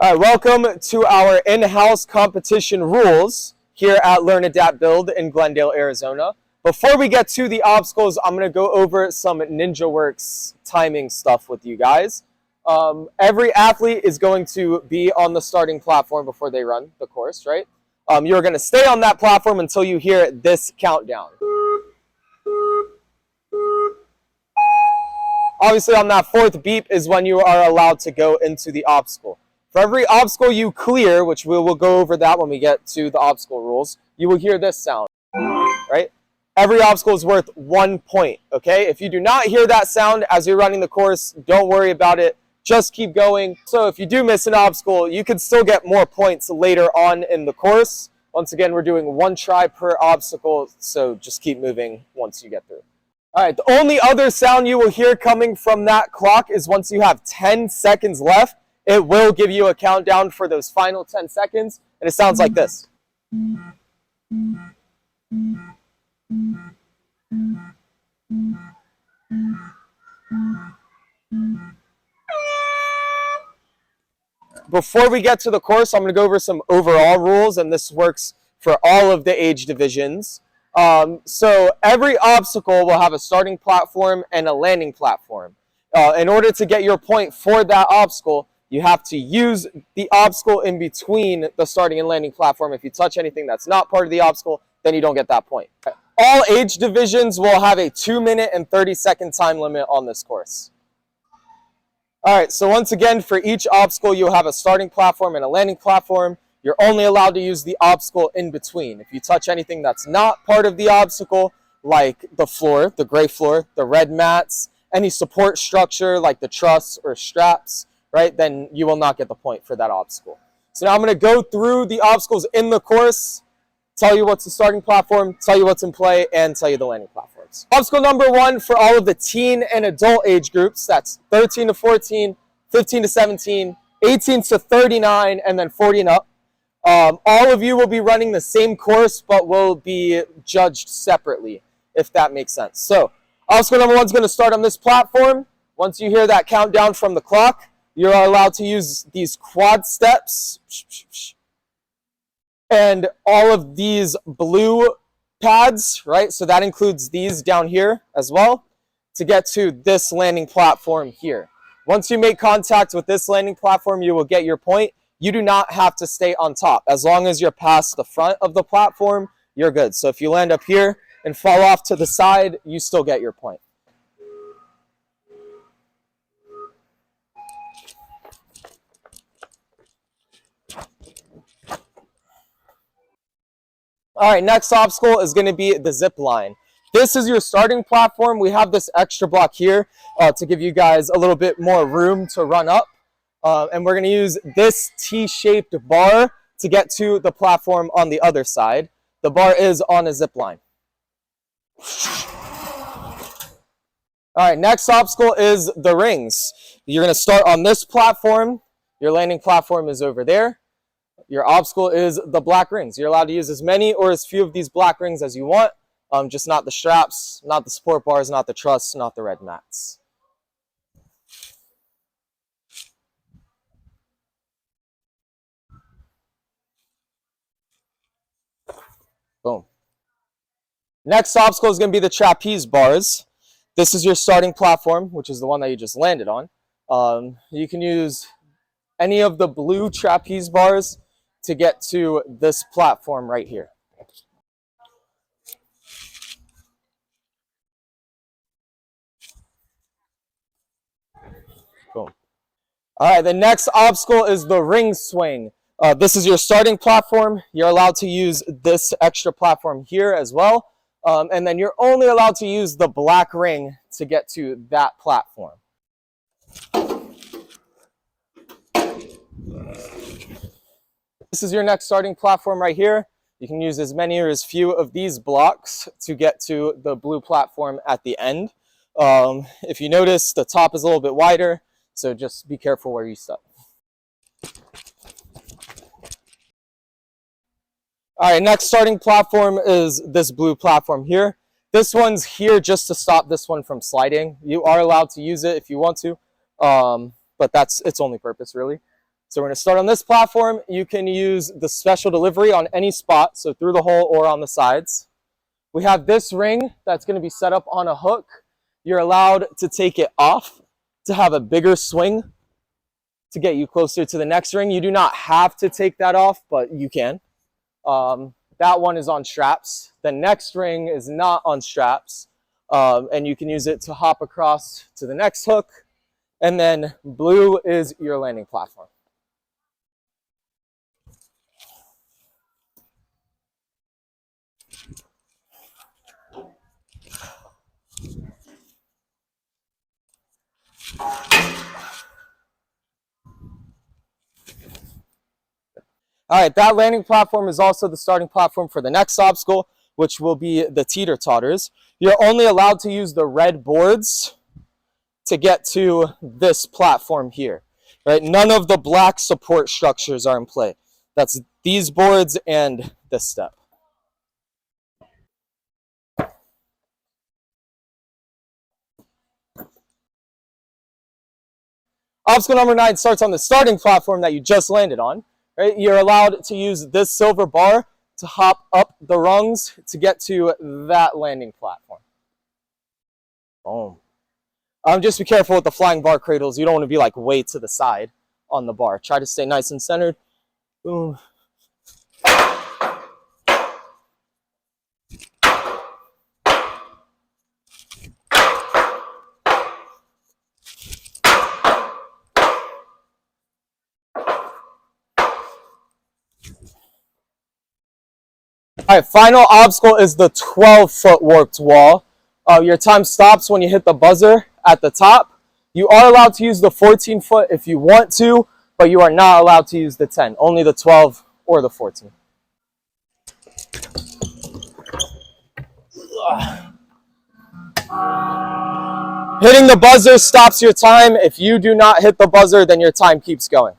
All right, welcome to our in-house competition rules here at Learn, Adapt, Build in Glendale, Arizona. Before we get to the obstacles, I'm going to go over some NinjaWorks timing stuff with you guys. Every athlete is going to be on the starting platform before they run the course, right? You're going to stay on that platform until you hear this countdown. Obviously, on that fourth beep is when you are allowed to go into the obstacle. For every obstacle you clear, which we will go over that when we get to the obstacle rules, you will hear this sound, right? Every obstacle is worth 1 point, okay? If you do not hear that sound as you're running the course, don't worry about it. Just keep going. So if you do miss an obstacle, you can still get more points later on in the course. Once again, we're doing 1 try per obstacle, so just keep moving once you get through. All right, the only other sound you will hear coming from that clock is once you have 10 seconds left, it will give you a countdown for those final 10 seconds, and it sounds like this. Before we get to the course, I'm going to go over some overall rules, and this works for all of the age divisions. So every obstacle will have a starting platform and a landing platform. In order to get your point for that obstacle, you have to use the obstacle in between the starting and landing platform. If you touch anything that's not part of the obstacle, then you don't get that point. All age divisions will have a 2-minute and 30-second time limit on this course. All right, so once again, for each obstacle, you'll have a starting platform and a landing platform. You're only allowed to use the obstacle in between. If you touch anything that's not part of the obstacle, like the floor, the gray floor, the red mats, any support structure like the truss or straps, right, then you will not get the point for that obstacle. So now I'm going to go through the obstacles in the course, tell you what's the starting platform, tell you what's in play, and tell you the landing platforms. Obstacle number 1 for all of the teen and adult age groups, that's 13 to 14, 15 to 17, 18 to 39, and then 40 and up. All of you will be running the same course, but will be judged separately, if that makes sense. So obstacle number 1 is going to start on this platform. Once you hear that countdown from the clock, you are allowed to use these quad steps and all of these blue pads, right? So that includes these down here as well to get to this landing platform here. Once you make contact with this landing platform, you will get your point. You do not have to stay on top. As long as you're past the front of the platform, you're good. So if you land up here and fall off to the side, you still get your point. All right, next obstacle is going to be the zip line. This is your starting platform. We have this extra block here to give you guys a little bit more room to run up. And we're going to use this T-shaped bar to get to the platform on the other side. The bar is on a zip line. All right, next obstacle is the rings. You're going to start on this platform. Your landing platform is over there. Your obstacle is the black rings. You're allowed to use as many or as few of these black rings as you want, just not the straps, not the support bars, not the truss, not the red mats. Boom. Next obstacle is going to be the trapeze bars. This is your starting platform, which is the one that you just landed on. You can use any of the blue trapeze bars to get to this platform right here. Boom. All right, the next obstacle is the ring swing. This is your starting platform. You're allowed to use this extra platform here as well. And then you're only allowed to use the black ring to get to that platform. This is your next starting platform right here. You can use as many or as few of these blocks to get to the blue platform at the end. If you notice, the top is a little bit wider, so just be careful where you step. All right, next starting platform is this blue platform here. This one's here just to stop this one from sliding. You are allowed to use it if you want to, but that's its only purpose, really. So we're going to start on this platform. You can use the special delivery on any spot, so through the hole or on the sides. We have this ring that's going to be set up on a hook. You're allowed to take it off to have a bigger swing to get you closer to the next ring. You do not have to take that off, but you can. That one is on straps. The next ring is not on straps, and you can use it to hop across to the next hook. And then blue is your landing platform. All right, that landing platform is also the starting platform for the next obstacle, which will be the teeter-totters. You're only allowed to use the red boards to get to this platform here, right? None of the black support structures are in play. That's these boards and this step. Obstacle number 9 starts on the starting platform that you just landed on. Right? You're allowed to use this silver bar to hop up the rungs to get to that landing platform. Boom. Just be careful with the flying bar cradles. You don't want to be like way to the side on the bar. Try to stay nice and centered. Boom. All right, final obstacle is the 12-foot warped wall. Your time stops when you hit the buzzer at the top. You are allowed to use the 14-foot if you want to, but you are not allowed to use the 10, only the 12 or the 14. Hitting the buzzer stops your time. If you do not hit the buzzer, then your time keeps going.